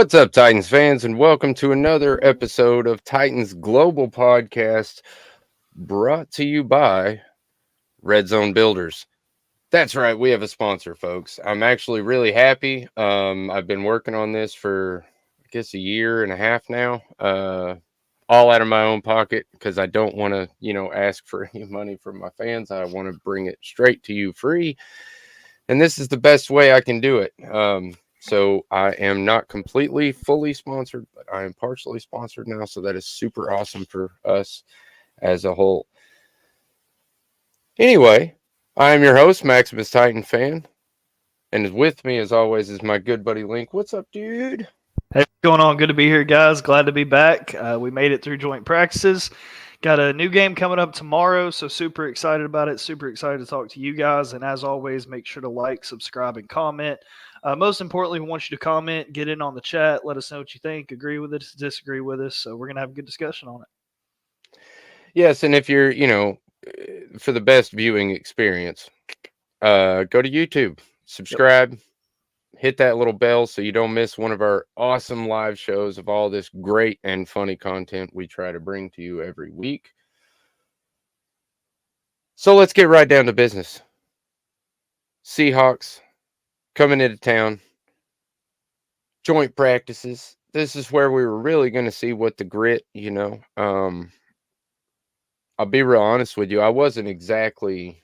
What's up, Titans fans, and welcome to another episode of Titans Global Podcast brought to you by Red Zone Builders. That's right, we have a sponsor, folks. I'm actually really happy. I've been working on this for, I guess, a year and a half now, all out of my own pocket because I don't want to, ask for any money from my fans. I want to bring it straight to you free, and this is the best way I can do it. So I am not completely fully sponsored, but I am partially sponsored now. So that is super awesome for us as a whole. Anyway, I am your host, Maximus Titan Fan. And with me, as always, is my good buddy Link. What's up, dude? Hey, what's going on? Good to be here, guys. Glad to be back. We made it through joint practices. Got a new game coming up tomorrow, so super excited about it. Super excited to talk to you guys. And as always, make sure to like, subscribe, and comment. Most importantly, we want you to comment, get in on the chat, let us know what you think, agree with us, disagree with us. So we're going to have a good discussion on it. Yes, and if you're, for the best viewing experience, go to YouTube, subscribe, hit that little bell so you don't miss one of our awesome live shows of all this great and funny content we try to bring to you every week. So let's get right down to business. Seahawks coming into town, joint practices. This is where we were really going to see what the grit, I'll be real honest with you. I wasn't exactly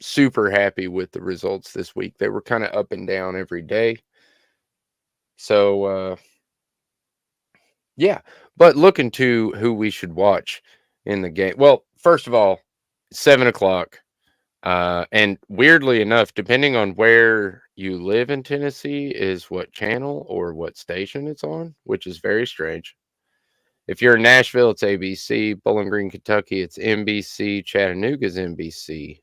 super happy with the results this week. They were kind of up and down every day. So, yeah, but looking to who we should watch in the game. Well, first of all, 7:00. And weirdly enough, depending on where you live in Tennessee is what channel or what station it's on, which is very strange. If you're in Nashville, it's ABC. Bowling Green, Kentucky, it's NBC. Chattanooga's NBC.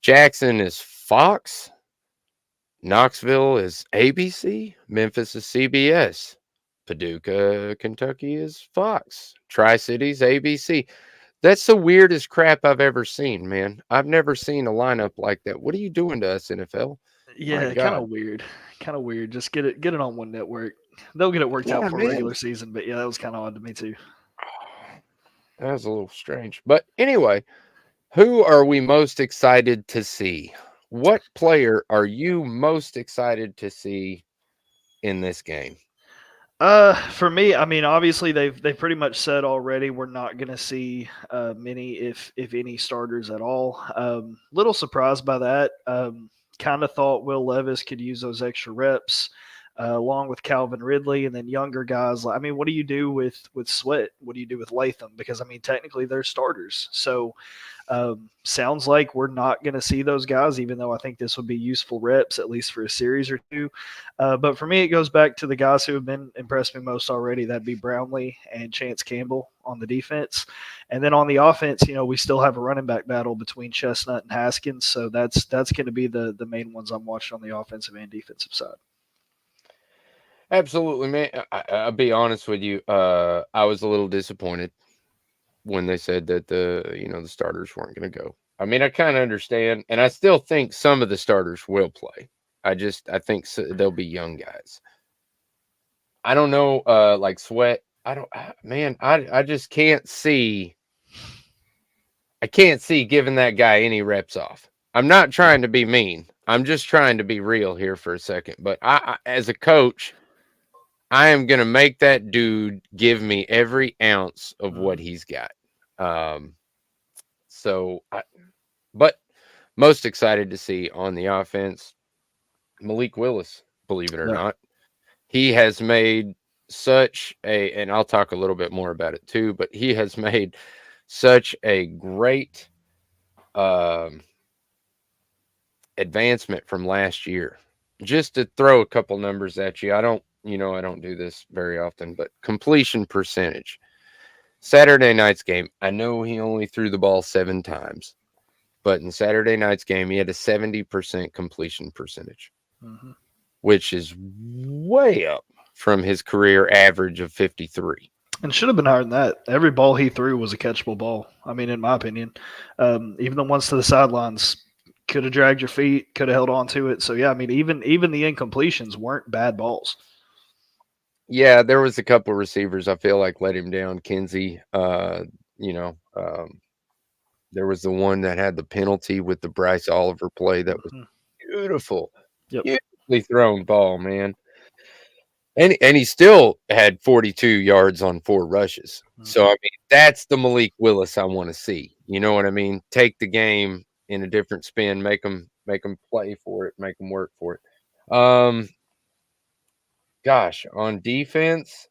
Jackson is Fox. Knoxville is ABC. Memphis is CBS. Paducah, Kentucky is Fox. Tri-Cities, ABC. That's the weirdest crap I've ever seen, man. I've never seen a lineup like that. What are you doing to us, NFL? My Yeah, kind God. of weird. Kind of weird. Just get it on one network. They'll get it worked out Yeah, for man. regular season, but yeah, that was kind of odd to me too. That was a little strange. But anyway, who are we most excited to see? What player are you most excited to see in this game? For me, I mean, obviously they've pretty much said already we're not going to see many, if any, starters at all. Little surprised by that. Kind of thought Will Levis could use those extra reps. Along with Calvin Ridley, and then younger guys. I mean, what do you do with Sweat? What do you do with Latham? Because I mean, technically they're starters. So sounds like we're not going to see those guys, even though I think this would be useful reps at least for a series or two. But for me, it goes back to the guys who have been impressed me most already. That'd be Brownlee and Chance Campbell on the defense, and then on the offense, we still have a running back battle between Chestnut and Haskins. So that's going to be the main ones I'm watching on the offensive and defensive side. Absolutely, man. I'll be honest with you. I was a little disappointed when they said that the starters weren't going to go. I mean, I kind of understand, and I still think some of the starters will play. I think they'll be young guys. I don't know, like Sweat. I just can't see. I can't see giving that guy any reps off. I'm not trying to be mean. I'm just trying to be real here for a second. But I as a coach, I am going to make that dude give me every ounce of what he's got. But most excited to see on the offense, Malik Willis, believe it or not. He has made and I'll talk a little bit more about it too, but he has made such a great advancement from last year. Just to throw a couple numbers at you, I don't do this very often, but completion percentage. Saturday night's game, I know he only threw the ball 7 times, but in Saturday night's game, he had a 70% completion percentage, which is way up from his career average of 53. And should have been higher than that. Every ball he threw was a catchable ball. I mean, in my opinion, even the ones to the sidelines could have dragged your feet, could have held on to it. So yeah, I mean, even the incompletions weren't bad balls. Yeah, there was a couple receivers I feel like let him down. Kinsey, you know, there was the one that had the penalty with the Bryce Oliver play that was Mhm. beautiful, Yep. beautifully thrown ball, man. And he still had 42 yards on 4 rushes. So, Mhm. I mean, that's the Malik Willis I wanna see, you know what I mean? Take the game in a different spin, make them play for it, make them work for it. Gosh, on defense,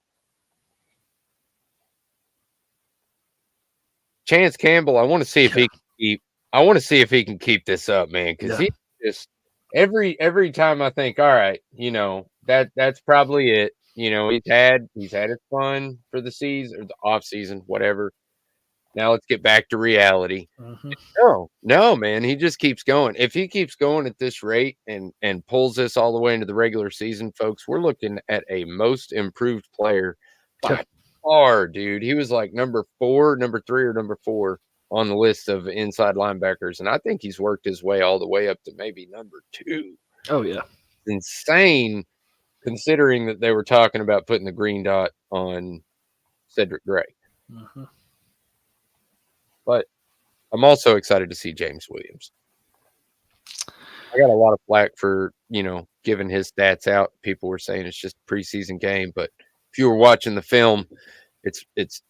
Chance Campbell, Yeah. I wanna see if he can keep this up, man, because Yeah. he just every time I think, "All right, that's probably it." He's had his fun for the season or the off season, whatever. Now let's get back to reality. Mhm. No, no, man, he just keeps going. If he keeps going at this rate and pulls this all the way into the regular season, folks, we're looking at a most improved player Yeah. by far, dude. He was like number 4, number 3, or number 4 on the list of inside linebackers, and I think he's worked his way all the way up to maybe number 2. Oh yeah. Insane considering that they were talking about putting the green dot on Cedric Gray. Mhm. But I'm also excited to see James Williams. I got a lot of flack for, giving his stats out. People were saying it's just a preseason game, but if you were watching the film, it's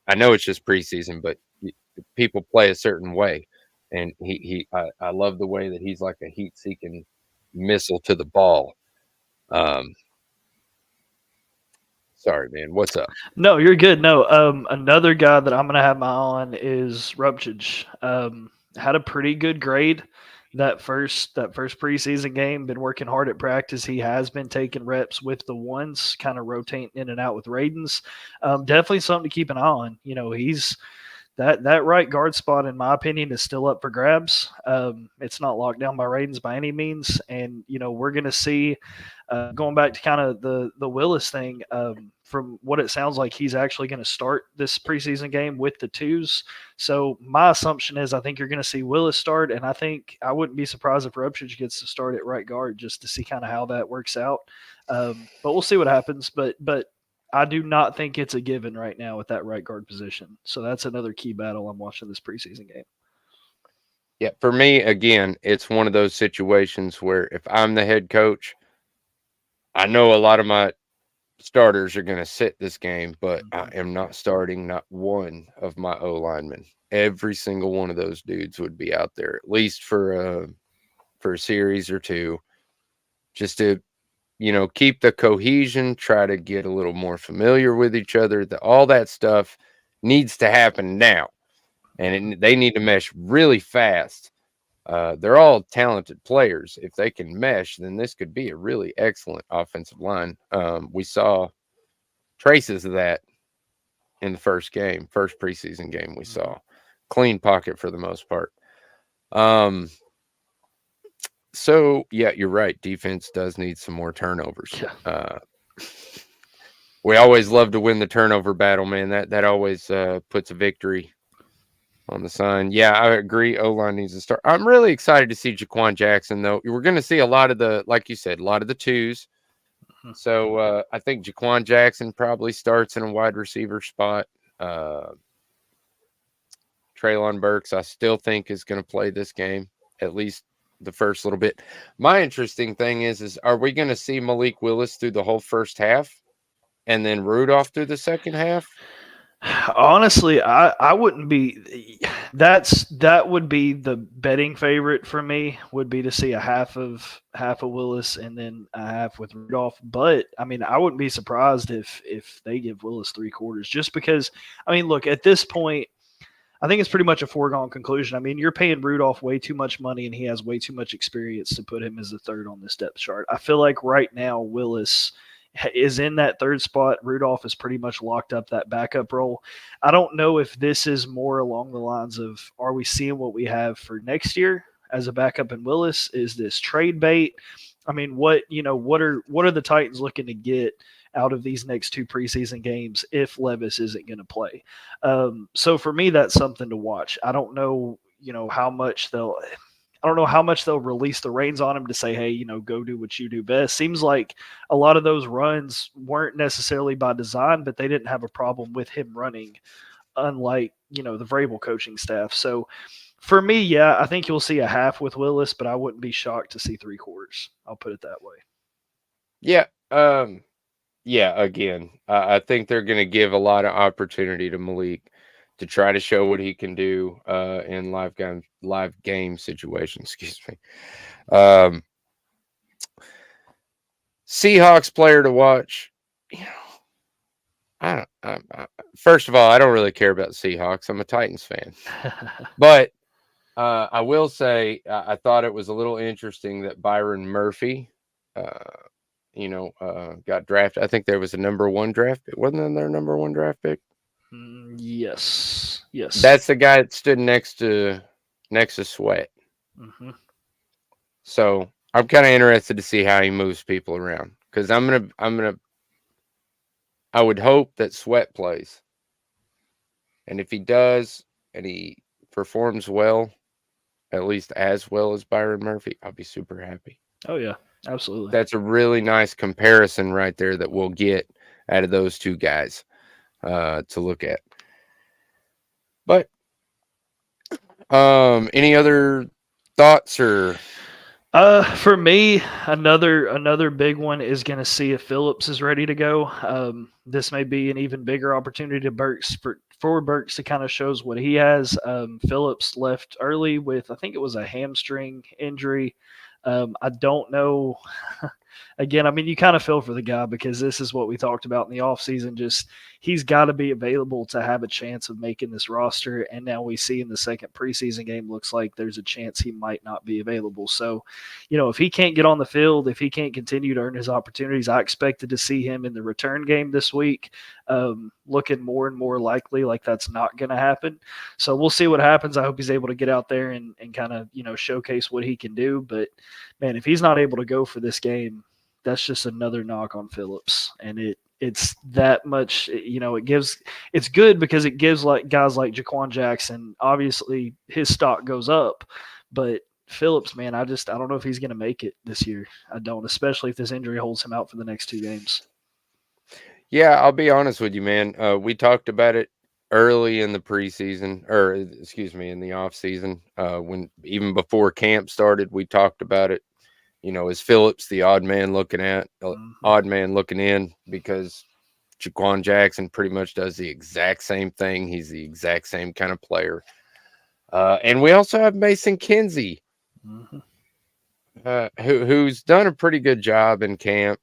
I know it's just preseason, but people play a certain way, and I love the way that he's like a heat-seeking missile to the ball. Um, sorry, man. What's up? No, you're good. No, another guy that I'm gonna have my eye on is Rupchage. Had a pretty good grade that first preseason game. Been working hard at practice. He has been taking reps with the ones, kind of rotating in and out with Radens. Definitely something to keep an eye on. He's that right guard spot, in my opinion, is still up for grabs. It's not locked down by Ravens by any means, and we're going to see. Going back to kind of the Willis thing, from what it sounds like, he's actually going to start this preseason game with the twos. So my assumption is I think you're going to see Willis start, and I think I wouldn't be surprised if Rupchage gets to start at right guard just to see kind of how that works out. But we'll see what happens. But I do not think it's a given right now with that right guard position. So that's another key battle I'm watching this preseason game. Yeah, for me, again, it's one of those situations where if I'm the head coach, I know a lot of my starters are going to sit this game, but I Mhm. am not starting not one of my O linemen. Every single one of those dudes would be out there at least for a series or two, just to keep the cohesion, try to get a little more familiar with each other. All that stuff needs to happen now, and they need to mesh really fast. They're all talented players. If they can mesh, then this could be a really excellent offensive line. We saw traces of that in the first preseason game we Mhm. saw. Clean pocket for the most part. Um, so yeah, you're right. Defense does need some more turnovers. Yeah. We always love to win the turnover battle, man. That always puts a victory on the sign. Yeah, I agree. O line needs to start. I'm really excited to see Jaquan Jackson, though. We're going to see a lot of like you said, a lot of the twos. Mhm. So I think Jaquan Jackson probably starts in a wide receiver spot. Uh, Traylon Burks, I still think is going to play this game, at least the first little bit. My interesting thing is are we going to see Malik Willis through the whole first half and then Rudolph through the second half? Honestly, I wouldn't be. That would be the betting favorite for me. Would be to see a half of Willis and then a half with Rudolph. But I mean, I wouldn't be surprised if they give Willis 3/4, just because. I mean, look, at this point, I think it's pretty much a foregone conclusion. I mean, you're paying Rudolph way too much money, and he has way too much experience to put him as the third on this depth chart. I feel like right now Willis is in that third spot. Rudolph is pretty much locked up that backup role. I don't know if this is more along the lines of, are we seeing what we have for next year as a backup in Willis? Is this trade bait? I mean, what are the Titans looking to get out of these next two preseason games if Levis isn't going to play? So for me, that's something to watch. I don't know, how much they'll. I don't know how much they'll release the reins on him to say, hey, go do what you do best. Seems like a lot of those runs weren't necessarily by design, but they didn't have a problem with him running, unlike, the Vrabel coaching staff. So for me, yeah, I think you'll see a half with Willis, but I wouldn't be shocked to see 3/4. I'll put it that way. Yeah. Yeah. Again, I think they're going to give a lot of opportunity to Malik to try to show what he can do in live game situations. Excuse me. Um, Seahawks player to watch. You know, I don't. First of all, I don't really care about Seahawks. I'm a Titans fan, but I will say I thought it was a little interesting that Byron Murphy, uh, got drafted. I think there was a number one draft pick. Wasn't there their number one draft pick? Yes. Yes. That's the guy that stood next to Sweat. Hmm. So I'm kind of interested to see how he moves people around because I would hope that Sweat plays, and if he does and he performs well, at least as well as Byron Murphy, I'll be super happy. Oh, yeah. Absolutely. That's a really nice comparison right there that we'll get out of those two guys to look at. But any other thoughts or For me, another big one is going to see if Phillips is ready to go. This may be an even bigger opportunity to Burks for Burks to kind of shows what he has. Phillips left early with, I think it was a hamstring injury. I don't know. Again, I mean, you kind of feel for the guy because this is what we talked about in the offseason. Just he's got to be available to have a chance of making this roster. And now we see in the second preseason game, looks like there's a chance he might not be available. So, if he can't get on the field, if he can't continue to earn his opportunities, I expected to see him in the return game this week, looking more and more likely like that's not going to happen. So we'll see what happens. I hope he's able to get out there and kind of, showcase what he can do. But, man, if he's not able to go for this game, that's just another knock on Phillips, and it's that much. It's good because it gives like guys like Jaquan Jackson. Obviously, his stock goes up, but Phillips, man, I don't know if he's going to make it this year. I don't, especially if this injury holds him out for the next 2 games. Yeah, I'll be honest with you, man. We talked about it early in the preseason, or excuse me, in the off season. When even before camp started, we talked about it. Is Phillips the odd man looking in because Jaquan Jackson pretty much does the exact same thing. He's the exact same kind of player. And we also have Mason Kinsey, who's done a pretty good job in camp.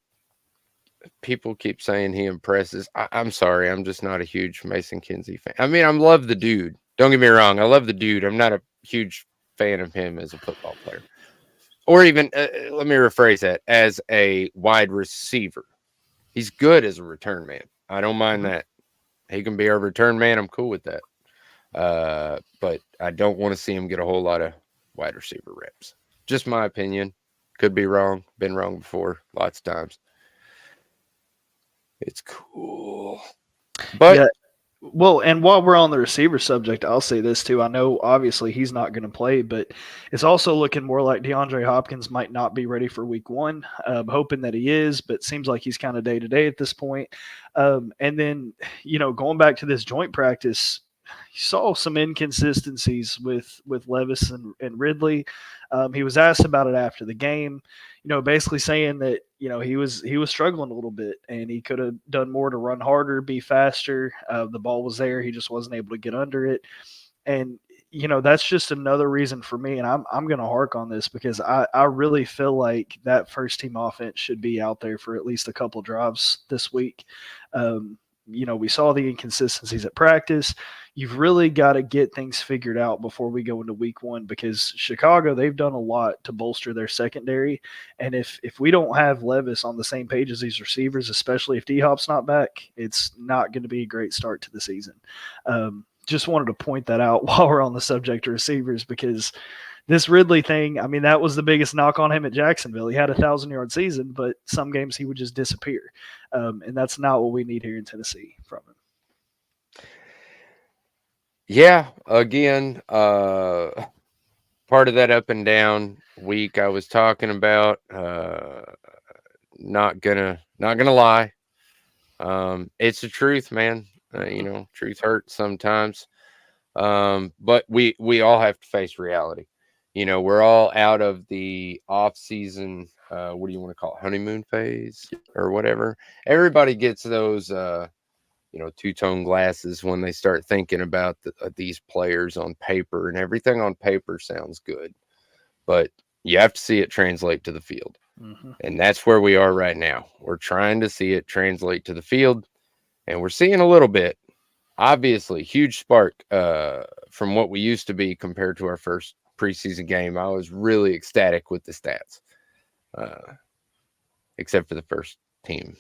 People keep saying he impresses. I'm sorry, I'm just not a huge Mason Kinsey fan. I mean, I love the dude. Don't get me wrong, I love the dude. I'm not a huge fan of him as a football player. Or even, let me rephrase that, as a wide receiver. He's good as a return man. I don't mind that. He can be our return man. I'm cool with that. But I don't want to see him get a whole lot of wide receiver reps. Just my opinion. Could be wrong. Been wrong before, lots of times. It's cool. But yeah. Well, and while we're on the receiver subject, I'll say this too. I know obviously he's not going to play, but it's also looking more like DeAndre Hopkins might not be ready for week one. Hoping that he is, but seems like he's kind of day to day at this point. And then, going back to this joint practice, you saw some inconsistencies with Levis and Ridley. He was asked about it after the game, basically saying that he was struggling a little bit and he could have done more to run harder, be faster. The ball was there, he just wasn't able to get under it, and that's just another reason for me. And I'm going to hark on this because I really feel like that first team offense should be out there for at least a couple drives this week. We saw the inconsistencies at practice. You've really got to get things figured out before we go into week one because Chicago, they've done a lot to bolster their secondary. And if we don't have Levis on the same page as these receivers, especially if D-Hop's not back, it's not going to be a great start to the season. Just wanted to point that out while we're on the subject of receivers because this Ridley thing, I mean, that was the biggest knock on him at Jacksonville. He had a 1,000-yard season, but some games he would just disappear. And that's not what we need here in Tennessee from him. yeah, again, part of that up and down week I was talking about. Not gonna lie. It's the truth, man. Truth hurts sometimes. But we all have to face reality. We're all out of the off season. What do you want to call it? Honeymoon phase or whatever. Everybody gets those, two-tone glasses when they start thinking about these players on paper, and everything on paper sounds good, but you have to see it translate to the field. Mm-hmm. And that's where we are right now. We're trying to see it translate to the field, and we're seeing a little bit. Obviously, huge spark from what we used to be compared to our first preseason game. I was really ecstatic with the stats, except for the first team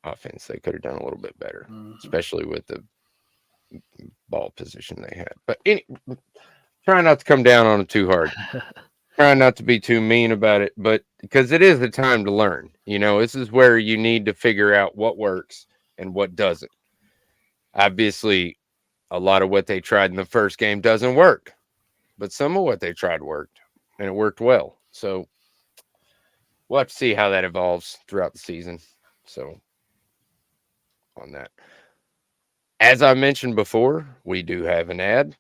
offense. They could have done a little bit better, especially with the ball position they had. But try not to come down on it too hard. Try not to be too mean about it, but because it is the time to learn. This is where you need to figure out what works and what doesn't. Obviously, a lot of what they tried in the first game doesn't work, but some of what they tried worked, and it worked well. So we'll have to see how that evolves throughout the season. So on that, as I mentioned before, we do have an ad.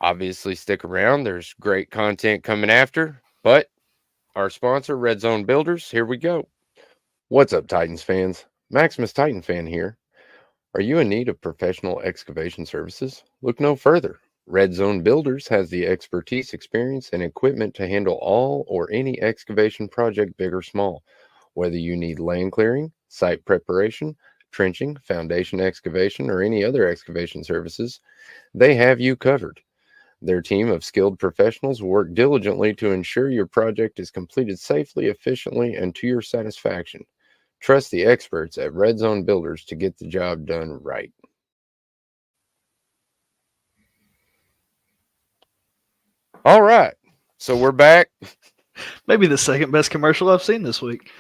Obviously, stick around. There's great content coming after, but our sponsor, Red Zone Builders, here we go. What's up, Titans fans? Maximus Titan fan here. Are you in need of professional excavation services? Look no further. Red Zone Builders has the expertise, experience, and equipment to handle all or any excavation project, big or small. Whether you need land clearing, site preparation, trenching, foundation excavation, or any other excavation services, they have you covered. Their team of skilled professionals will work diligently to ensure your project is completed safely, efficiently, and to your satisfaction. Trust the experts at Red Zone Builders to get the job done right. All right. So we're back. Maybe the second best commercial I've seen this week.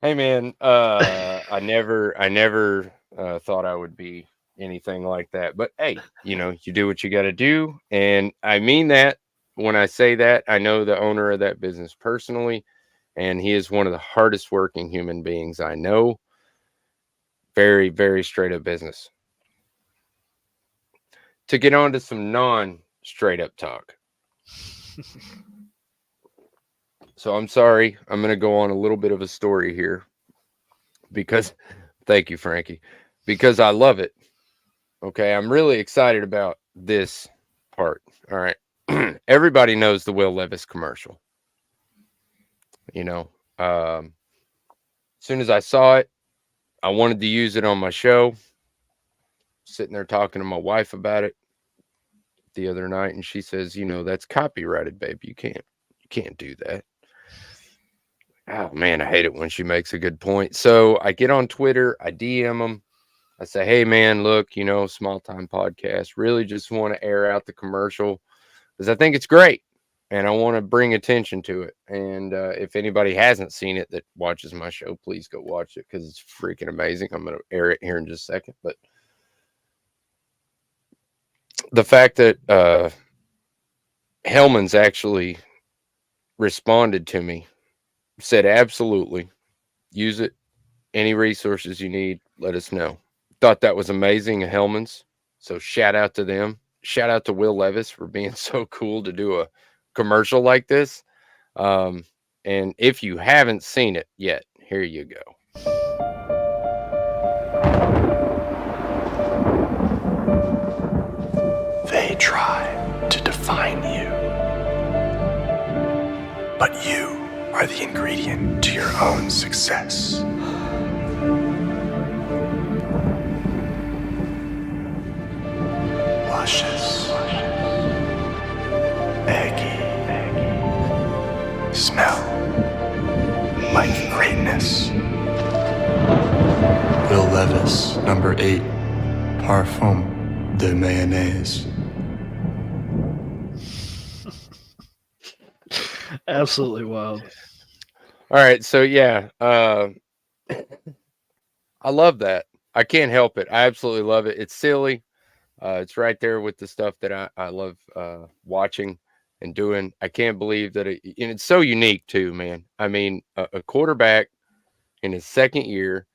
Hey, man. I never thought I would be anything like that. But hey, you do what you got to do. And I mean that when I say that. I know the owner of that business personally, and he is one of the hardest working human beings I know. Very, very straight up business. To get on to some non-straight up talk. So I'm sorry. I'm going to go on a little bit of a story here because, thank you, Frankie, because I love it. Okay. I'm really excited about this part. All right. Everybody knows the Will Levis commercial. As soon as I saw it, I wanted to use it on my show. Sitting there talking to my wife about it the other night, and she says, that's copyrighted, babe. You can't do that. Oh man, I hate it when she makes a good point. So I get on Twitter, I DM them. I say, hey man, look, small time podcast. Really just want to air out the commercial because I think it's great. And I want to bring attention to it. And if anybody hasn't seen it that watches my show, please go watch it because it's freaking amazing. I'm going to air it here in just a second. But the fact that Hellman's actually responded to me, said absolutely, use it. Any resources you need, let us know. Thought that was amazing, Hellman's. So shout out to them. Shout out to Will Levis for being so cool to do a commercial like this. And if you haven't seen it yet, here you go. They try to define you, but you are the ingredient to your own success. Luscious, eggy, smell like greatness. Will Levis, number 8, Parfum de Mayonnaise. Absolutely wild. All right, so yeah, I love that. I can't help it. I absolutely love it. It's silly. It's right there with the stuff that I love watching and doing. I can't believe that and it's so unique too, man. I mean, a quarterback in his second year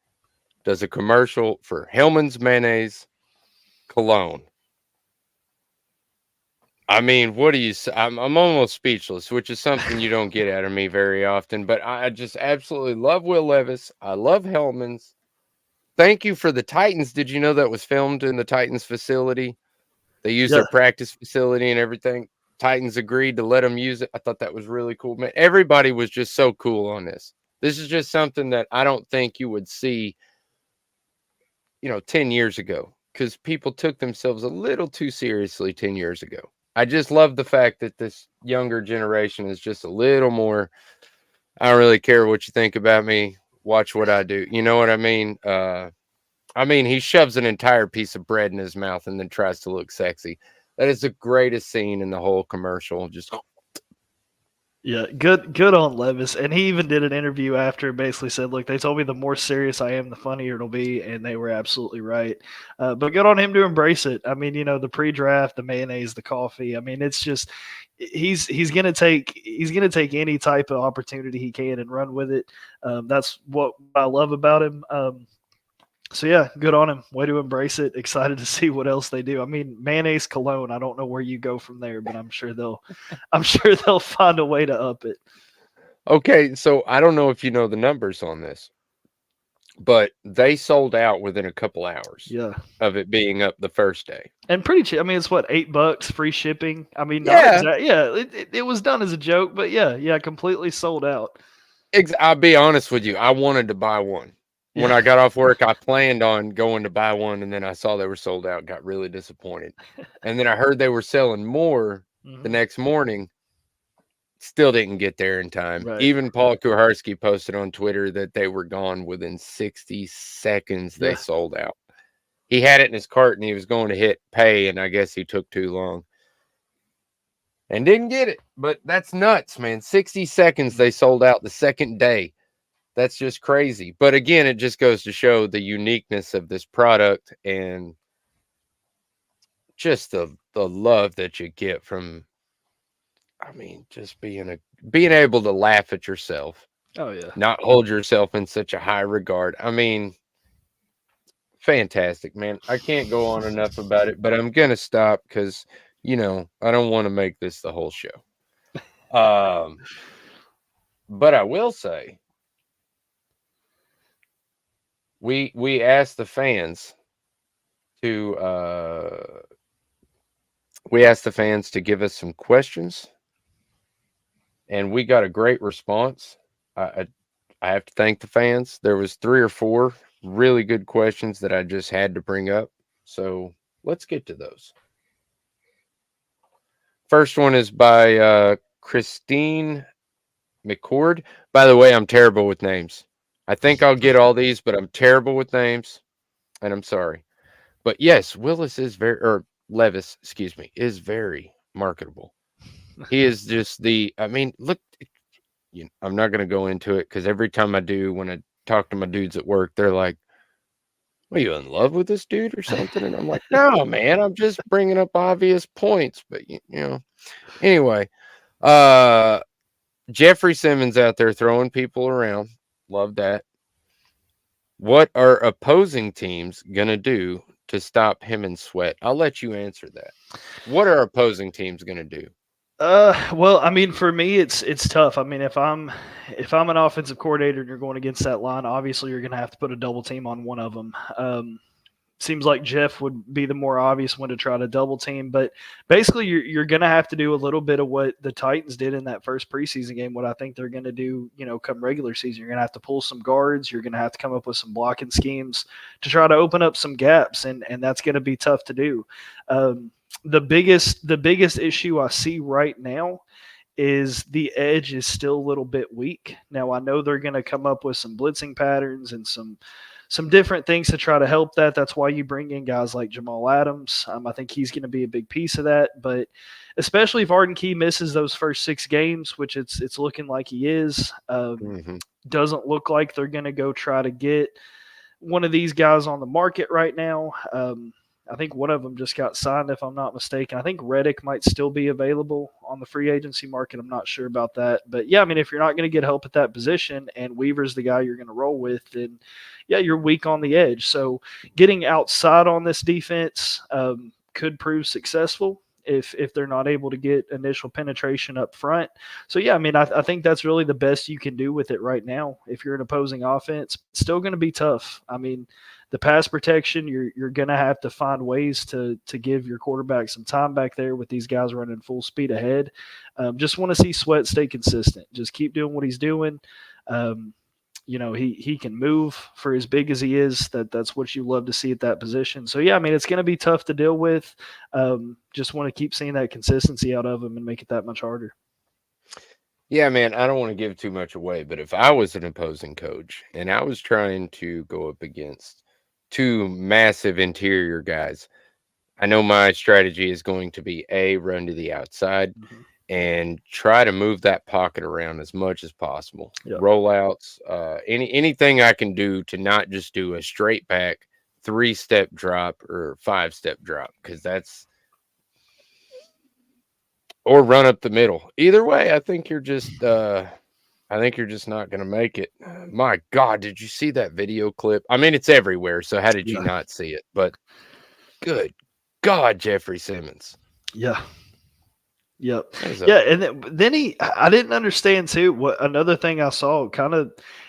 does a commercial for Hellman's mayonnaise cologne. I mean, what do you say? I'm almost speechless, which is something you don't get out of me very often. But I just absolutely love Will Levis. I love Hellman's. Thank you for the Titans. Did you know that was filmed in the Titans facility? They used Yeah. their practice facility and everything. Titans agreed to let them use it. I thought that was really cool, man. Everybody was just so cool on this. This is just something that I don't think you would see, 10 years ago, because people took themselves a little too seriously 10 years ago. I just love the fact that this younger generation is just a little more, I don't really care what you think about me. Watch what I do. You know what I mean? He shoves an entire piece of bread in his mouth and then tries to look sexy. That is the greatest scene in the whole commercial. Just Yeah, good on Levis. And he even did an interview after and basically said, look, they told me the more serious I am, the funnier it'll be. And they were absolutely right. But good on him to embrace it. I mean, the pre-draft, the mayonnaise, the coffee. I mean, it's just he's gonna take any type of opportunity he can and run with it. That's what I love about him. So yeah, good on him. Way to embrace it. Excited to see what else they do. I mean, mayonnaise cologne. I don't know where you go from there, but I'm sure they'll find a way to up it. okay. So I don't know if you know the numbers on this, but they sold out within a couple hours Yeah, of it being up the first day. and pretty cheap. I mean, it's what, $8 free shipping. I mean, not Yeah. exactly. Yeah, it was done as a joke, but yeah, completely sold out. I'll be honest with you. I wanted to buy one. When Yeah. I got off work, I planned on going to buy one, and then I saw they were sold out, got really disappointed. And then I heard they were selling more the Mhm. next morning. Still didn't get there in time. Right. Even Paul Kuharski posted on Twitter that they were gone within 60 seconds. They Yeah. sold out. He had it in his cart, and he was going to hit pay, and I guess he took too long and didn't get it. But that's nuts, man. 60 seconds they sold out the second day. That's just crazy. But again, it just goes to show the uniqueness of this product and just the love that you get from, just being able to laugh at yourself, Oh yeah. not hold yourself in such a high regard. Fantastic, man. I can't go on enough about it, but I'm gonna stop because I don't want to make this the whole show. But I will say, we asked the fans to give us some questions, and we got a great response. I have to thank the fans. There was 3 or 4 really good questions that I just had to bring up. So let's get to those. First one is by Christine McCord. By the way, I'm terrible with names. I think I'll get all these, but I'm terrible with names, and I'm sorry. But yes, Levis, excuse me, is very marketable. He is just look, I'm not going to go into it because every time I do, when I talk to my dudes at work, they're like, "Are you in love with this dude or something?" And I'm like, "No, man, I'm just bringing up obvious points." But anyway, Jeffrey Simmons out there throwing people around. Love that. What are opposing teams gonna do to stop him and Sweat? I'll let you answer that. What are opposing teams gonna do? Well, I mean, for me, it's tough. I mean, if I'm an offensive coordinator and you're going against that line, obviously you're going to have to put a double team on one of them. Seems like Jeff would be the more obvious one to try to double team, but basically you're going to have to do a little bit of what the Titans did in that first preseason game. What I think they're going to do, come regular season, you're going to have to pull some guards. You're going to have to come up with some blocking schemes to try to open up some gaps, and that's going to be tough to do. The biggest issue I see right now is the edge is still a little bit weak. Now I know they're going to come up with some blitzing patterns and some different things to try to help that. That's why you bring in guys like Jamal Adams. I think he's going to be a big piece of that. But especially if Arden Key misses those first 6 games, which it's looking like he is, doesn't look like they're going to go try to get one of these guys on the market right now. I think one of them just got signed, if I'm not mistaken. I think Reddick might still be available on the free agency market. I'm not sure about that. But, yeah, I mean, if you're not going to get help at that position and Weaver's the guy you're going to roll with, then, yeah, you're weak on the edge. So getting outside on this defense could prove successful if they're not able to get initial penetration up front. So, yeah, I mean, I think that's really the best you can do with it right now. If you're an opposing offense, it's still going to be tough. I mean, the pass protection, you're going to have to find ways to give your quarterback some time back there with these guys running full speed ahead. Just want to see Sweat stay consistent. Just keep doing what he's doing. He can move for as big as he is. That's what you love to see at that position. So, yeah, I mean, it's going to be tough to deal with. Just want to keep seeing that consistency out of him and make it that much harder. Yeah, man, I don't want to give too much away, but if I was an opposing coach and I was trying to go up against two massive interior guys, I know my strategy is going to be run to the outside and try to move that pocket around as much as possible. Yep. Rollouts, anything I can do to not just do a straight back 3-step drop or 5-step drop, because that's, or run up the middle. Either way, I think you're just not going to make it. My God, did you see that video clip? I mean, it's everywhere. So how did you not see it? But good God, Jeffrey Simmons. Yeah. Yep. Yeah. And then I didn't understand too, what another thing I saw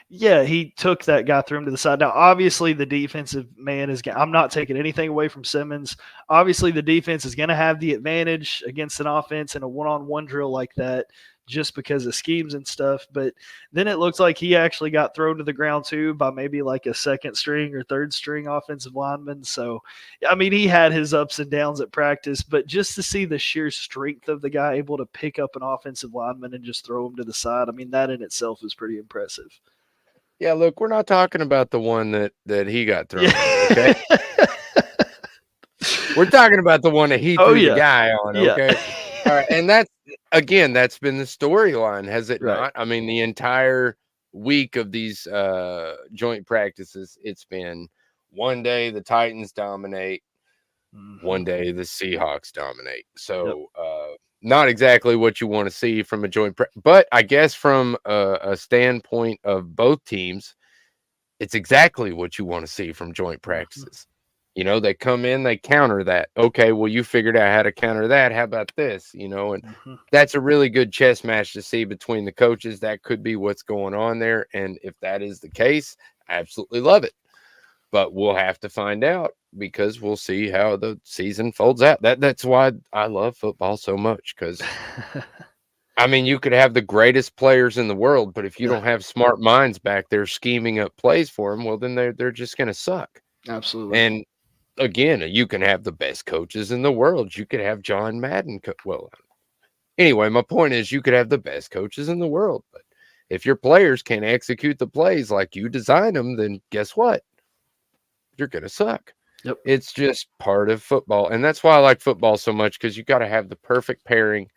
he took that guy, threw him to the side. Now, obviously the defensive man I'm not taking anything away from Simmons. Obviously the defense is going to have the advantage against an offense in a one-on-one drill like that, just because of schemes and stuff. But then it looks like he actually got thrown to the ground too by maybe like a second string or third string offensive lineman. So, I mean, he had his ups and downs at practice, but just to see the sheer strength of the guy able to pick up an offensive lineman and just throw him to the side, I mean, that in itself is pretty impressive. Yeah, look, we're not talking about the one that he got thrown. Okay. We're talking about the one that he threw the guy on. Okay. All right. And that's been the storyline, has it not? I mean, the entire week of these joint practices, it's been one day the Titans dominate, one day the Seahawks dominate. So not exactly what you want to see from a joint but I guess from a standpoint of both teams, it's exactly what you want to see from joint practices. You know, they come in, they counter that. Okay, well, you figured out how to counter that. How about this? You know, and that's a really good chess match to see between the coaches. That could be what's going on there. And if that is the case, I absolutely love it. But we'll have to find out, because we'll see how the season folds out. That's why I love football so much, because I mean, you could have the greatest players in the world, but if you don't have smart minds back there scheming up plays for them, well, then they're just going to suck. Absolutely. And again, you can have the best coaches in the world. You could have John Madden. Anyway, my point is, you could have the best coaches in the world, but if your players can't execute the plays like you design them, then guess what? You're going to suck. Yep. It's just part of football. And that's why I like football so much, because you got to have the perfect pairing.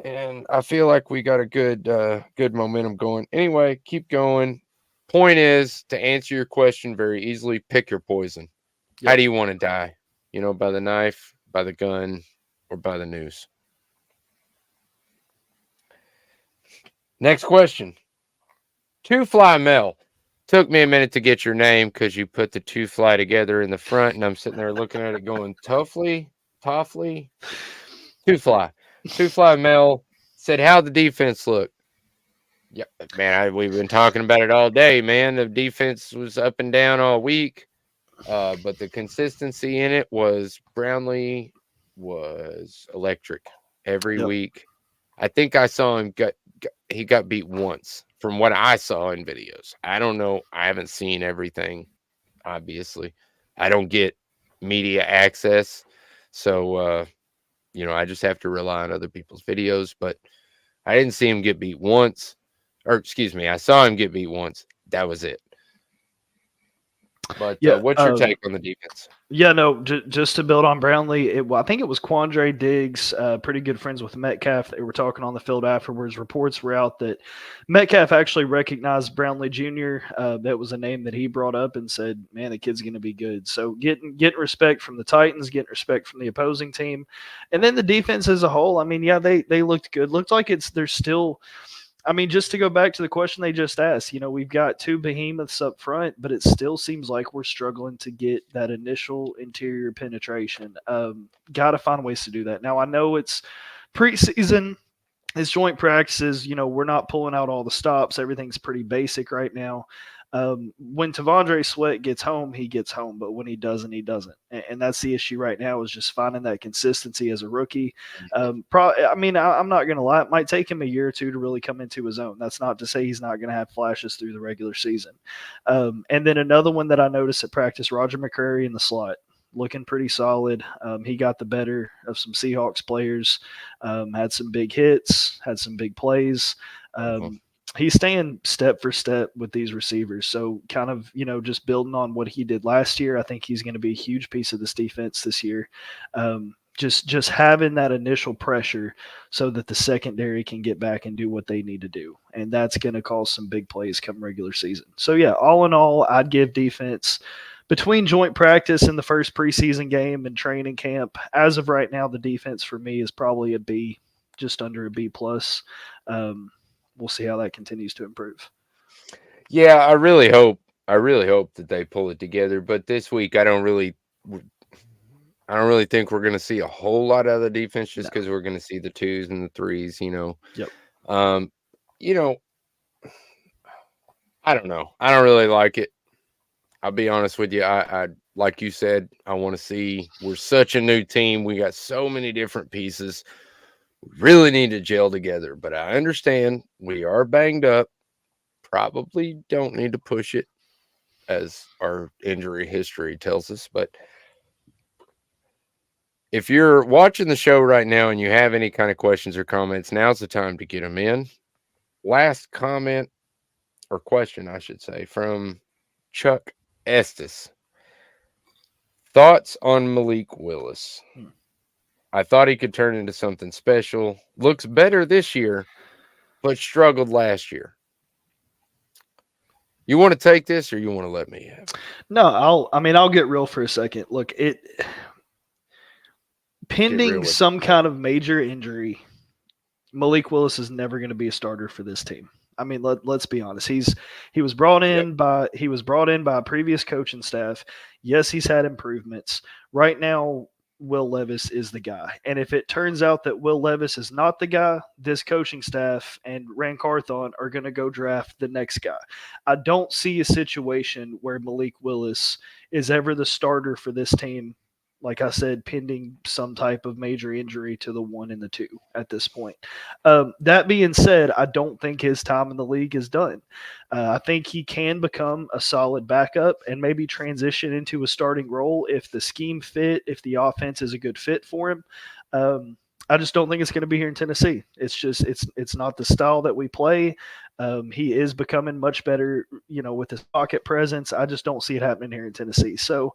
And I feel like we got a good momentum going. Anyway, keep going. Point is, to answer your question very easily, pick your poison. Yep. How do you want to die? You know, by the knife, by the gun, or by the noose? Next question. Two Fly Mel. Took me a minute to get your name, because you put the two fly together in the front, and I'm sitting there looking at it going, Toffley? Two Fly Mel said, how the defense look? Yeah, man, we've been talking about it all day, man. The defense was up and down all week, but the consistency in it was, Brownlee was electric every week. I think I saw him he got beat once, from what I saw in videos. I don't know. I haven't seen everything, obviously. I don't get media access, so I just have to rely on other people's videos. But I didn't see him get beat once. Or excuse me, I saw him get beat once. That was it. But Yeah. what's your take on the defense? Yeah, no, just to build on Brownlee, I think it was Quandre Diggs, pretty good friends with Metcalf. They were talking on the field afterwards. Reports were out that Metcalf actually recognized Brownlee Jr. That was a name that he brought up and said, man, the kid's going to be good. So getting respect from the Titans, getting respect from the opposing team. And then the defense as a whole, I mean, yeah, they looked good. Looked like they're still – I mean, just to go back to the question they just asked, we've got two behemoths up front, but it still seems like we're struggling to get that initial interior penetration. Got to find ways to do that. Now, I know it's preseason, it's joint practices. We're not pulling out all the stops. Everything's pretty basic right now. When Tavondre Sweat gets home, he gets home, but when he doesn't, he doesn't. And that's the issue right now, is just finding that consistency as a rookie. I'm not going to lie. It might take him a year or two to really come into his own. That's not to say he's not going to have flashes through the regular season. And then another one that I noticed at practice, Roger McCreary in the slot, looking pretty solid. He got the better of some Seahawks players, had some big hits, had some big plays. He's staying step for step with these receivers. So kind of, just building on what he did last year, I think he's going to be a huge piece of this defense this year. Just having that initial pressure so that the secondary can get back and do what they need to do. And that's going to cause some big plays come regular season. So, yeah, all in all, I'd give defense between joint practice and the first preseason game and training camp. As of right now, the defense for me is probably a B, just under a B+. We'll see how that continues to improve. Yeah, I really hope that they pull it together. But this week, I don't really think we're going to see a whole lot out of the defense, just because we're going to see the 2s and the 3s. Yep. I don't know. I don't really like it. I'll be honest with you. I like you said, I want to see. We're such a new team. We got so many different pieces. Really need to gel together, but I understand we are banged up. Probably don't need to push it, as our injury history tells us. But if you're watching the show right now and you have any kind of questions or comments, now's the time to get them in. Last comment or question, I should say, from Chuck Estes. Thoughts on Malik Willis? I thought he could turn into something special. Looks better this year, but struggled last year. You want to take this, or you want to let me have it? No, I'll get real for a second. Look, pending some kind of major injury, Malik Willis is never going to be a starter for this team. I mean, let's be honest. He was brought in by a previous coaching staff. Yes, he's had improvements. Right now, Will Levis is the guy. And if it turns out that Will Levis is not the guy, this coaching staff and Ran Carthon are going to go draft the next guy. I don't see a situation where Malik Willis is ever the starter for this team, like I said, pending some type of major injury to the 1 and the 2 at this point. That being said, I don't think his time in the league is done. I think he can become a solid backup and maybe transition into a starting role if the scheme fit, if the offense is a good fit for him. I just don't think it's going to be here in Tennessee. It's just it's not the style that we play. He is becoming much better, with his pocket presence. I just don't see it happening here in Tennessee. So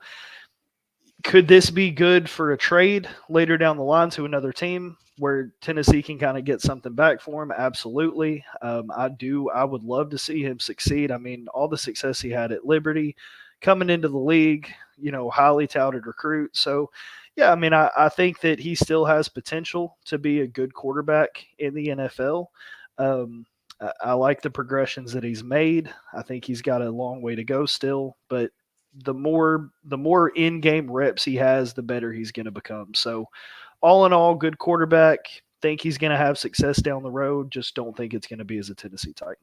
could this be good for a trade later down the line to another team where Tennessee can kind of get something back for him? Absolutely. I would love to see him succeed. I mean, all the success he had at Liberty, coming into the league, highly touted recruit. So, yeah, I mean, I think that he still has potential to be a good quarterback in the NFL. I like the progressions that he's made. I think he's got a long way to go still, but the more in-game reps he has, the better he's going to become. So all in all, good quarterback. Think he's going to have success down the road. Just don't think it's going to be as a Tennessee Titan.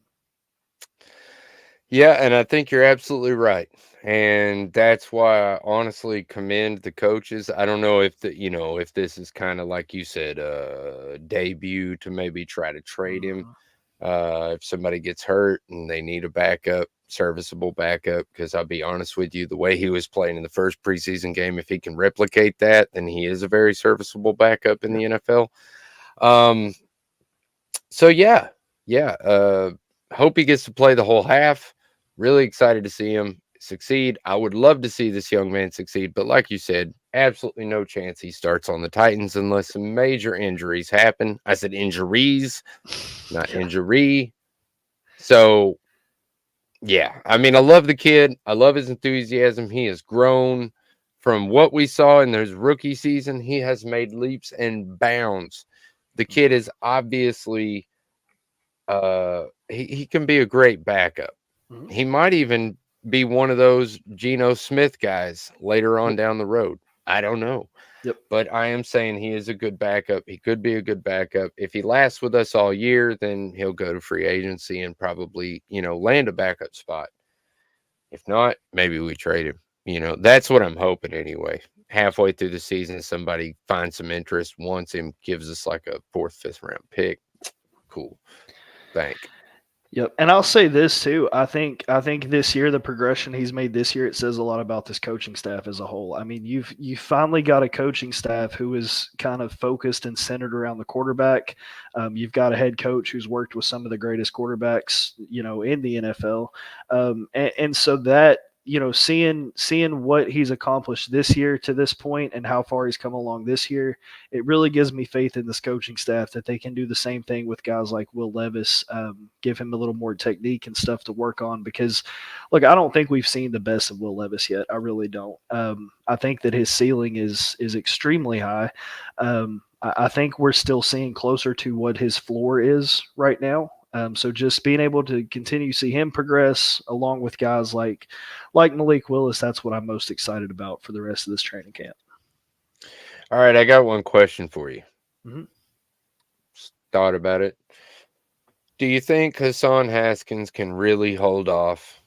Yeah, and I think you're absolutely right. And that's why I honestly commend the coaches. I don't know if if this is kind of like you said, a debut to maybe try to trade him. If somebody gets hurt and they need a backup, serviceable backup, because I'll be honest with you, the way he was playing in the first preseason game, if he can replicate that, then he is a very serviceable backup in the NFL. Hope he gets to play the whole half. Really excited to see him. succeed. I would love to see this young man succeed, but like you said, absolutely no chance he starts on the Titans unless some major injuries happen. I said injuries, not injury. So, yeah, I mean, I love the kid. I love his enthusiasm. He has grown from what we saw in his rookie season. He has made leaps and bounds. The kid is obviously, he can be a great backup. Mhm. He might even be one of those Geno Smith guys later on down the road. I don't know. Yep. But I am saying he is a good backup. He could be a good backup. If he lasts with us all year, then he'll go to free agency and probably, land a backup spot. If not, maybe we trade him. That's what I'm hoping anyway. Halfway through the season, somebody finds some interest, wants him, gives us like a 4th, 5th round pick. Cool. Bank. Yep, and I'll say this too. I think this year, the progression he's made this year, it says a lot about this coaching staff as a whole. I mean, you finally got a coaching staff who is kind of focused and centered around the quarterback. You've got a head coach who's worked with some of the greatest quarterbacks, in the NFL, and so that seeing what he's accomplished this year to this point and how far he's come along this year, it really gives me faith in this coaching staff that they can do the same thing with guys like Will Levis, give him a little more technique and stuff to work on. Because, look, I don't think we've seen the best of Will Levis yet. I really don't. I think that his ceiling is extremely high. I think we're still seeing closer to what his floor is right now. So just being able to continue to see him progress along with guys like Malik Willis, that's what I'm most excited about for the rest of this training camp. All right, I got one question for you. Mm-hmm. Thought about it. Do you think Hassan Haskins can really hold off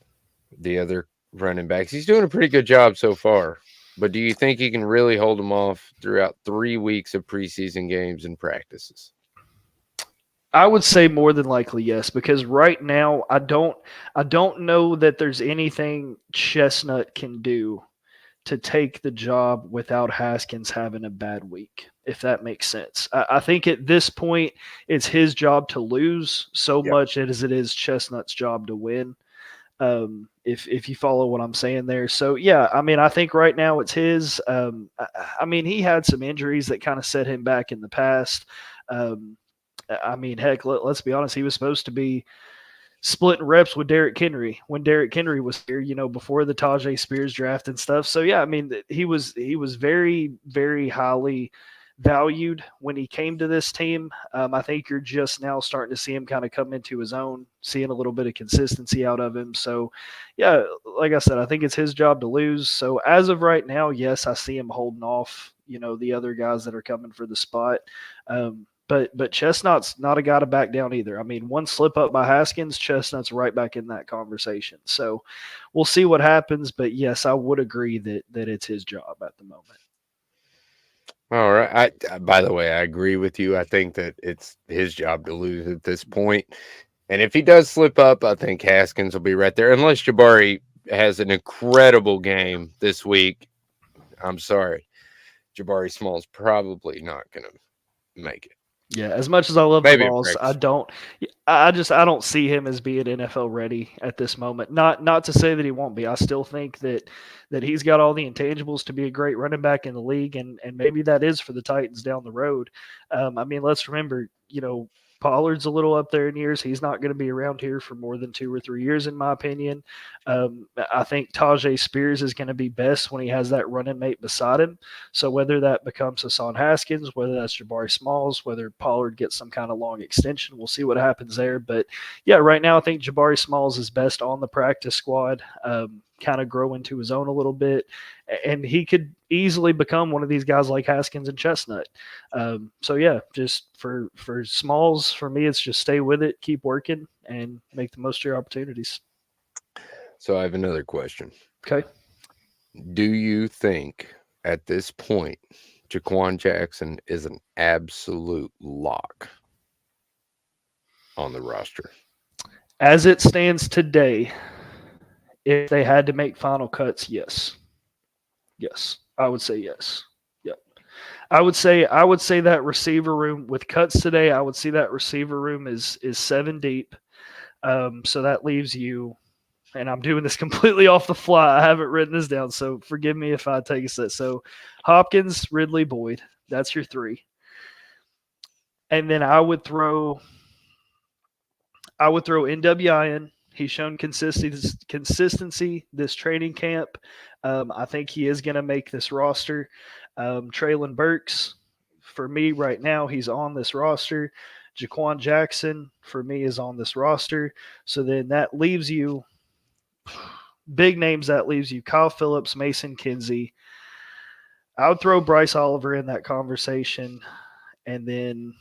the other running backs? He's doing a pretty good job so far, but do you think he can really hold them off throughout 3 weeks of preseason games and practices? I would say more than likely yes, because right now I don't know that there's anything Chestnut can do to take the job without Haskins having a bad week, if that makes sense. I think at this point it's his job to lose so much as it is Chestnut's job to win. If you follow what I'm saying there. So, yeah, I mean, I think right now it's his. I mean, he had some injuries that kind of set him back in the past. I mean, heck, let's be honest. He was supposed to be splitting reps with Derrick Henry when Derrick Henry was here, before the Tajay Spears draft and stuff. So, yeah, I mean, he was very, very highly valued when he came to this team. I think you're just now starting to see him kind of come into his own, seeing a little bit of consistency out of him. So, yeah, like I said, I think it's his job to lose. So, as of right now, yes, I see him holding off, the other guys that are coming for the spot. But Chestnut's not a guy to back down either. I mean, one slip up by Haskins, Chestnut's right back in that conversation. So we'll see what happens. But yes, I would agree that it's his job at the moment. All right. By the way, I agree with you. I think that it's his job to lose at this point. And if he does slip up, I think Haskins will be right there. Unless Jabari has an incredible game this week. I'm sorry. Jabari Small's probably not going to make it. Yeah, as much as I love Maybe the balls, I don't see him as being NFL ready at this moment. Not to say that he won't be. I still think that he's got all the intangibles to be a great running back in the league, and maybe that is for the Titans down the road. I mean, let's remember, Pollard's a little up there in years. He's not going to be around here for more than 2 or 3 years, in my opinion. I think Tajay Spears is going to be best when he has that running mate beside him. So whether that becomes Hassan Haskins, whether that's Jabari Smalls, whether Pollard gets some kind of long extension, we'll see what happens there. But, yeah, right now I think Jabari Smalls is best on the practice squad, kind of grow into his own a little bit. And he could easily become one of these guys like Haskins and Chestnut. So, yeah, just for Smalls, for me, it's just stay with it, keep working, and make the most of your opportunities. So I have another question. Okay. Do you think at this point Jaquan Jackson is an absolute lock on the roster? As it stands today, if they had to make final cuts, yes. Yes, I would say yes. Yep. I would say that receiver room with cuts today, I would see that receiver room is 7 deep. So that leaves you and I'm doing this completely off the fly. I haven't written this down, so forgive me if I take a set. So Hopkins, Ridley, Boyd. That's your 3. And then I would throw NWI in. He's shown consistency this training camp. I think he is going to make this roster. Traylon Burks, for me right now, he's on this roster. Jaquan Jackson, for me, is on this roster. So then that leaves you big names. That leaves you Kyle Phillips, Mason Kinsey. I would throw Bryce Oliver in that conversation. And then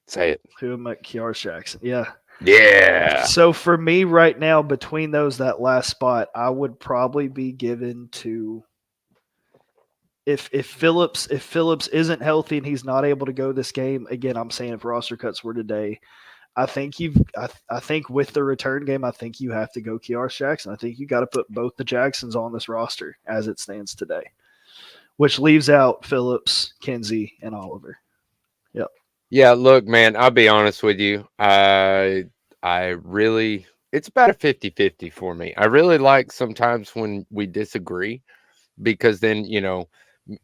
Say it. who am I? Kiaris Jackson. Yeah. Yeah. So for me right now, between those, that last spot, I would probably be given to if Phillips isn't healthy and he's not able to go this game. Again, I'm saying if roster cuts were today, I think I think with the return game, I think you have to go Kiaris Jackson. I think you got to put both the Jacksons on this roster as it stands today, which leaves out Phillips, Kinsey, and Oliver. Yep. Yeah, look, man, I'll be honest with you. I really, it's about a 50-50 for me. I really like sometimes when we disagree because then,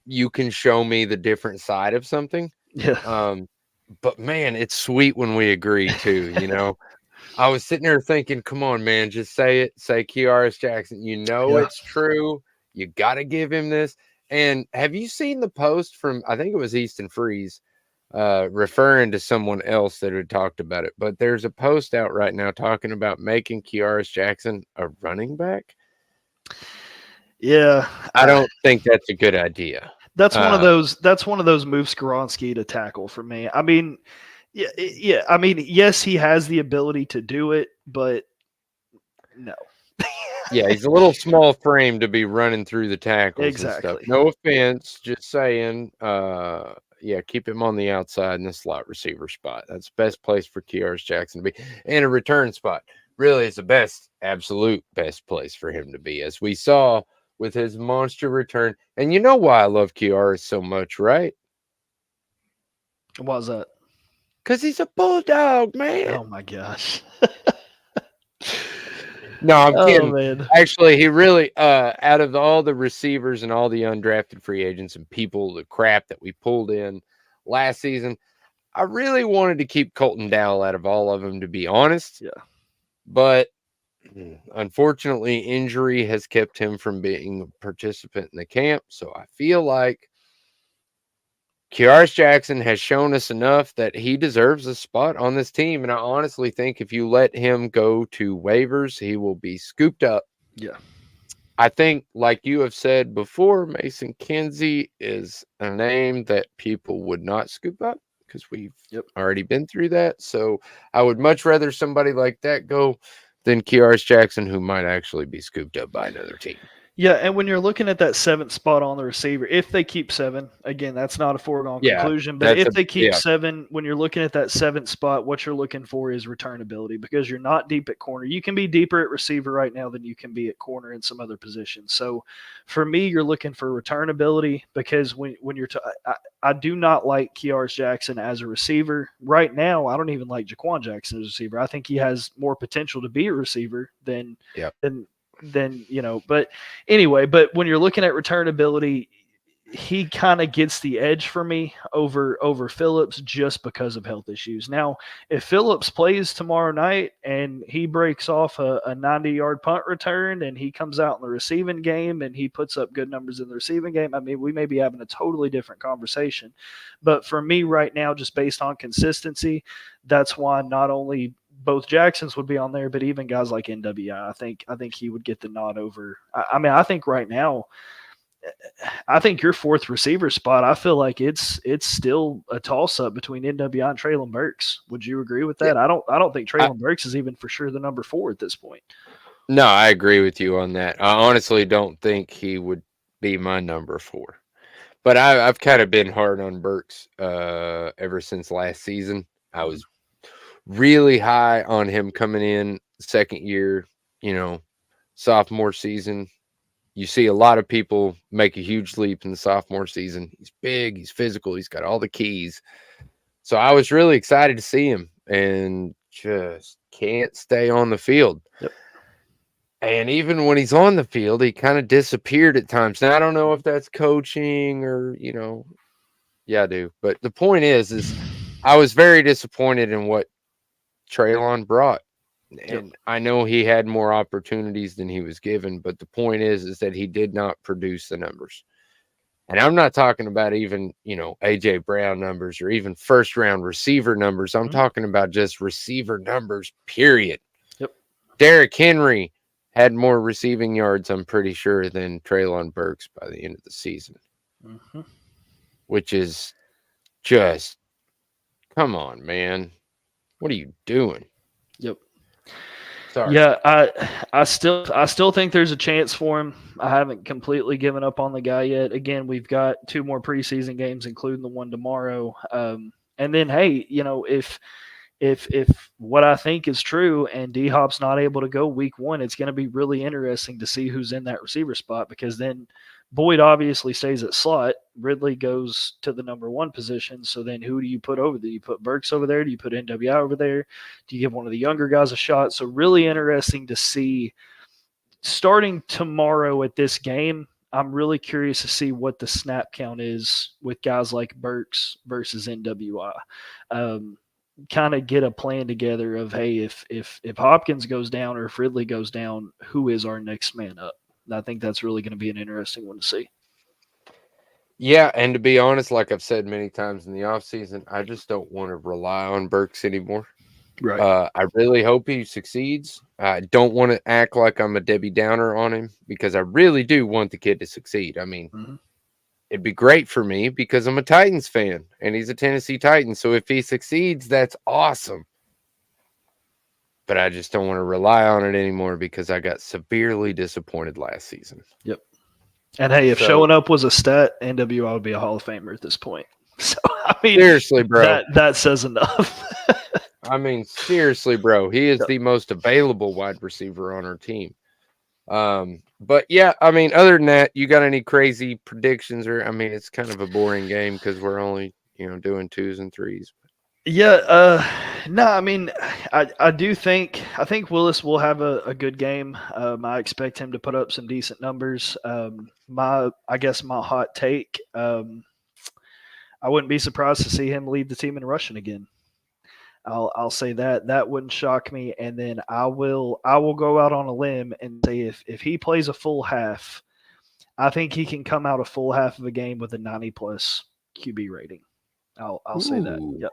you can show me the different side of something. Yeah. But man, it's sweet when we agree too, I was sitting there thinking, come on, man, just say it. Say Kiaris Jackson. It's true. You got to give him this. And have you seen the post from, I think it was Easton Freeze, referring to someone else that had talked about it? But there's a post out right now talking about making Kiaris Jackson a running back. Yeah. I don't think that's a good idea. That's one of those. That's one of those moves Skoronski to tackle for me. I mean, yeah. I mean, yes, he has the ability to do it, but no. Yeah, he's a little small frame to be running through the tackles Exactly. and stuff. No offense, just saying. Yeah, keep him on the outside in the slot receiver spot. That's the best place for Kiaris Jackson to be. And a return spot really is the best, absolute best place for him to be, as we saw with his monster return. And you know why I love Kiaris so much, right? Why is that? Because he's a bulldog, man. Oh my gosh. No, I'm kidding. Man. Actually, he really, out of all the receivers and all the undrafted free agents and people, the crap that we pulled in last season, I really wanted to keep Colton Dowell out of all of them, to be honest. Yeah. But unfortunately, injury has kept him from being a participant in the camp. So I feel like Kiaris Jackson has shown us enough that he deserves a spot on this team. And I honestly think if you let him go to waivers, he will be scooped up. Yeah. I think, like you have said before, Mason Kinsey is a name that people would not scoop up because we've already been through that. So I would much rather somebody like that go than Kiaris Jackson, who might actually be scooped up by another team. Yeah, and when you're looking at that 7th spot on the receiver, if they keep 7, again, that's not a foregone conclusion, but if they keep 7, when you're looking at that 7th spot, what you're looking for is returnability, because you're not deep at corner. You can be deeper at receiver right now than you can be at corner in some other positions. So for me, you're looking for returnability, because when you're I do not like Kiaris Jackson as a receiver. Right now, I don't even like Jaquan Jackson as a receiver. I think he has more potential to be a receiver than but anyway, but when you're looking at returnability, he kind of gets the edge for me over Phillips just because of health issues. Now, if Phillips plays tomorrow night and he breaks off a 90-yard punt return and he comes out in the receiving game and he puts up good numbers in the receiving game, I mean, we may be having a totally different conversation. But for me right now, just based on consistency, that's why not only both Jacksons would be on there, but even guys like NWI, I think he would get the nod over. I mean, I think right now, I think your 4th receiver spot, I feel like it's still a toss-up between NWI and Traylon Burks. Would you agree with that? Yeah. I don't think Traylon Burks is even for sure the number 4 at this point. No, I agree with you on that. I honestly don't think he would be my number 4. But I've kind of been hard on Burks ever since last season. I was really high on him coming in second year, sophomore season. You see a lot of people make a huge leap in the sophomore season. He's big, he's physical, he's got all the keys. So I was really excited to see him and just can't stay on the field. Yep. And even when he's on the field, he kind of disappeared at times. Now, I don't know if that's coaching or, yeah, I do. But the point is I was very disappointed in what Treylon brought. And I know he had more opportunities than he was given, but the point is that he did not produce the numbers. And I'm not talking about even, AJ Brown numbers or even first round receiver numbers. I'm talking about just receiver numbers, period. Yep. Derrick Henry had more receiving yards, I'm pretty sure, than Treylon Burks by the end of the season. Which is just, come on, man. What are you doing? Yep. Sorry. Yeah, I still think there's a chance for him. I haven't completely given up on the guy yet. Again, we've got 2 more preseason games, including the one tomorrow. And then, hey, if what I think is true and D-Hop's not able to go week 1, it's going to be really interesting to see who's in that receiver spot, because then Boyd obviously stays at slot. Ridley goes to the number 1 position. So then who do you put over there? Do you put Burks over there? Do you put NWI over there? Do you give one of the younger guys a shot? So really interesting to see starting tomorrow at this game. I'm really curious to see what the snap count is with guys like Burks versus NWI. Kind of get a plan together of, hey, if Hopkins goes down or if Ridley goes down, who is our next man up? I think that's really going to be an interesting one to see. Yeah, and to be honest, like I've said many times in the offseason, I just don't want to rely on Burks anymore. Right. I really hope he succeeds. I don't want to act like I'm a Debbie Downer on him, because I really do want the kid to succeed. I mean, it'd be great for me because I'm a Titans fan and he's a Tennessee Titan. So if he succeeds, that's awesome. But I just don't want to rely on it anymore because I got severely disappointed last season. Yep. And hey, if showing up was a stat, NWI would be a Hall of Famer at this point. So I mean, seriously, bro, that says enough. I mean, seriously, bro, he is the most available wide receiver on our team. But yeah, I mean, other than that, you got any crazy predictions? Or I mean, it's kind of a boring game because we're only doing 2s and 3s. Yeah, no, I mean, I think Willis will have a good game. I expect him to put up some decent numbers. I guess my hot take, I wouldn't be surprised to see him lead the team in rushing again. I'll say that wouldn't shock me. And then I will go out on a limb and say if he plays a full half, I think he can come out a full half of a game with a 90+ QB rating. I'll say that.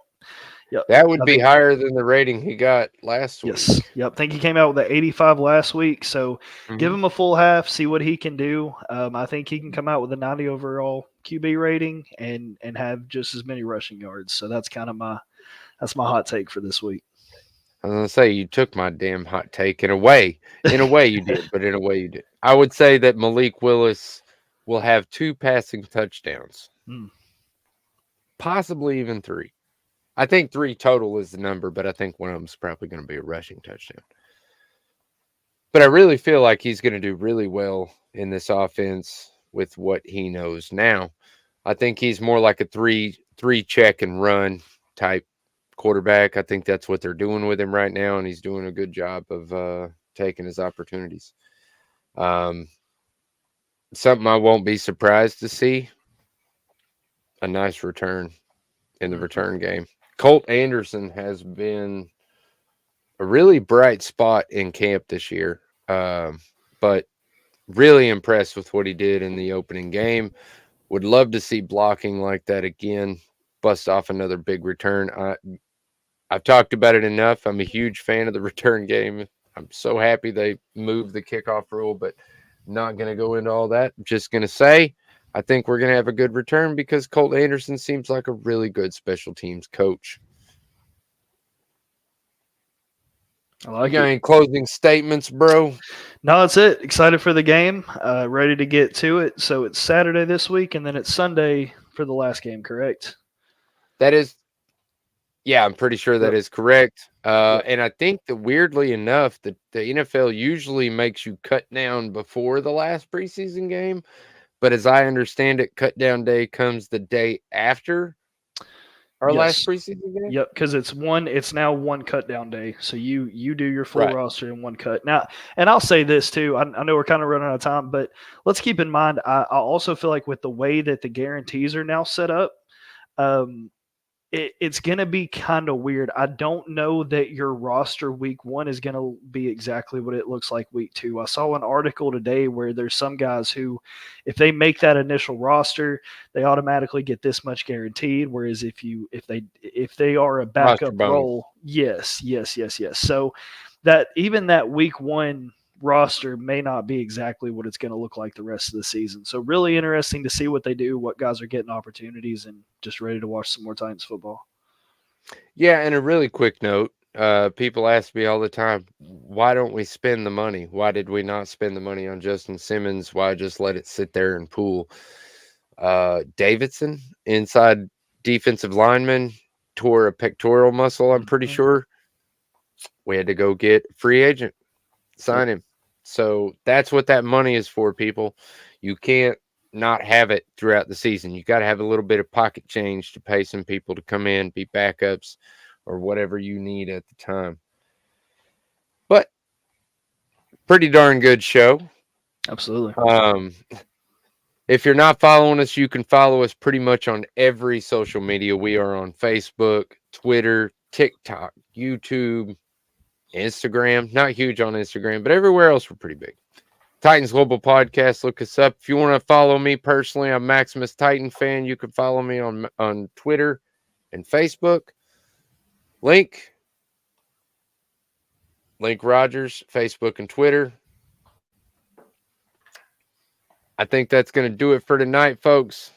Yep. That would be higher than the rating he got last week. Yes. Yep. I think he came out with an 85 last week. So give him a full half, see what he can do. I think he can come out with a 90 overall QB rating and have just as many rushing yards. So that's kind of my hot take for this week. I was gonna say you took my damn hot take in a way. In a way you did, but in a way you did. I would say that Malik Willis will have 2 passing touchdowns. Possibly even 3. I think 3 total is the number, but I think one of them is probably going to be a rushing touchdown. But I really feel like he's going to do really well in this offense with what he knows now. I think he's more like a 3 check and run type quarterback. I think that's what they're doing with him right now, and he's doing a good job of taking his opportunities. Something I won't be surprised to see, a nice return in the return game. Colt Anderson has been a really bright spot in camp this year, but really impressed with what he did in the opening game. Would love to see blocking like that again, bust off another big return. I've talked about it enough. I'm a huge fan of the return game. I'm so happy they moved the kickoff rule, but not going to go into all that. I'm just going to say I think we're going to have a good return because Colt Anderson seems like a really good special teams coach. I like you got any closing statements, bro? No, that's it. Excited for the game. Ready to get to it. So it's Saturday this week, and then it's Sunday for the last game, correct? That is, yeah, I'm pretty sure that is correct. And I think that weirdly enough, that the NFL usually makes you cut down before the last preseason game. But as I understand it, cut down day comes the day after. Our Yes. last preseason game? Yep, because it's now one cut down day. So you do your full Right. roster in one cut. Now, and I'll say this too. I know we're kind of running out of time, but let's keep in mind, I also feel like with the way that the guarantees are now set up, it's going to be kind of weird. I don't know that your roster week 1 is going to be exactly what it looks like week 2. I saw an article today where there's some guys who, if they make that initial roster, they automatically get this much guaranteed. Whereas if they are a backup role, yes. So that even that week 1 roster may not be exactly what it's going to look like the rest of the season. So really interesting to see what they do, what guys are getting opportunities, and just ready to watch some more Titans football. Yeah, and a really quick note, people ask me all the time, why don't we spend the money? Why did we not spend the money on Justin Simmons? Why just let it sit there and pool? Davidson, inside defensive lineman, tore a pectoral muscle, I'm pretty sure. We had to go get a free agent, sign him. So that's what that money is for, people. You can't not have it throughout the season. You got to have a little bit of pocket change to pay some people to come in, be backups, or whatever you need at the time. But pretty darn good show. Absolutely. If you're not following us, you can follow us pretty much on every social media. We are on Facebook, Twitter, TikTok, YouTube, Instagram. Not huge on Instagram, but everywhere else we're pretty big. Titans Global Podcast. Look us up. If you want to follow me personally, I'm Maximus Titan Fan. You can follow me on Twitter and Facebook. Link Rogers, Facebook and Twitter. I think that's going to do it for tonight, folks.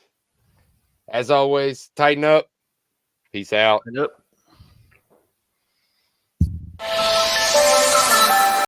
As always, tighten up. Peace out. Yep.